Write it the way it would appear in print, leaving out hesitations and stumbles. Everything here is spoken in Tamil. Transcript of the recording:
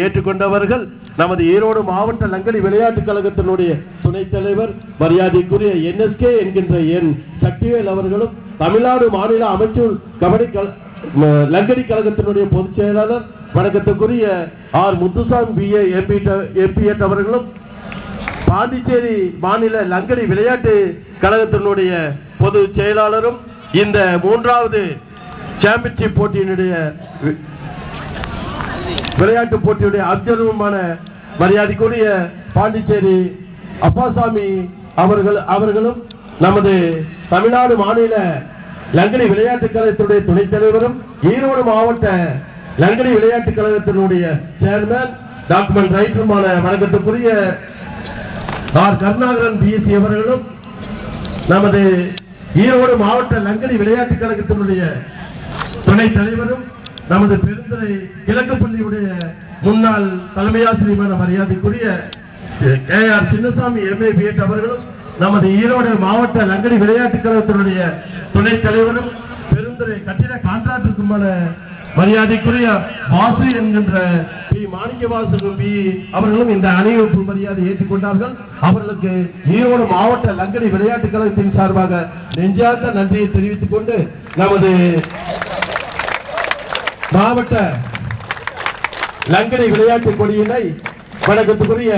ஏற்றுக்கொண்டவர்கள் நமது ஈரோடு மாவட்ட லங்கடி விளையாட்டுக் கழகத்தினுடைய துணைத் தலைவர் மரியாதைக்குரிய NSK என்கின்ற என் சக்திவேல் அவர்களும், தமிழ்நாடு மாநில அமைச்சர் கபடி லங்கடி கழகத்தினுடைய பொதுச் செயலாளர் வணக்கத்துக்குரிய R முத்துசாமி BA MP அவர்களும், பாண்டிச்சேரி மாநில லங்கடி விளையாட்டு கழகத்தினுடைய பொதுச் செயலாளரும், இந்த மூன்றாவது சாம்பியன்ஷிப் போட்டியினுடைய விளையாட்டு போட்டியுடைய அப்சர்வருமான மரியாதைக்குரிய பாண்டிச்சேரி அப்பாசாமி அவர்களும், நமது தமிழ்நாடு மாநில லங்கடி விளையாட்டுக் கழகத்தினுடைய துணைத் தலைவரும், ஈரோடு மாவட்ட லங்கடி விளையாட்டுக் கழகத்தினுடைய சேர்மன் டாக்குமெண்ட் ரைட்டருமான வணக்கத்துக்குரிய R கருணாகரன் BSc அவர்களும், நமது ஈரோடு மாவட்ட லங்கடி விளையாட்டுக் கழகத்தினுடைய துணைத் தலைவரும், நமது பெருந்துறை கிழக்கு பள்ளியுடைய முன்னாள் தலைமை ஆசிரியரான மரியாதைக்குரிய KR சின்னசாமி MA BEd அவர்களும், நமது ஈரோடு மாவட்ட லங்கடி விளையாட்டுக் கழகத்தினுடைய துணைத் தலைவரும், பெருந்துறை கட்டிட கான்ட்ராக்டருக்குமான மரியாதைக்குரிய வாசு என்கின்ற P மாணிக்கவாசு அவர்களும் இந்த அணிவகுப்பு மரியாதை ஏற்றுக்கொண்டார்கள். அவர்களுக்கு ஈரோடு மாவட்ட லங்கடி விளையாட்டுக் கழகத்தின் சார்பாக நெஞ்சார்ந்த நன்றியை தெரிவித்துக் கொண்டு, நமது மாவட்ட லங்கடி விளையாட்டு கொடியினை வணக்கத்துக்குரிய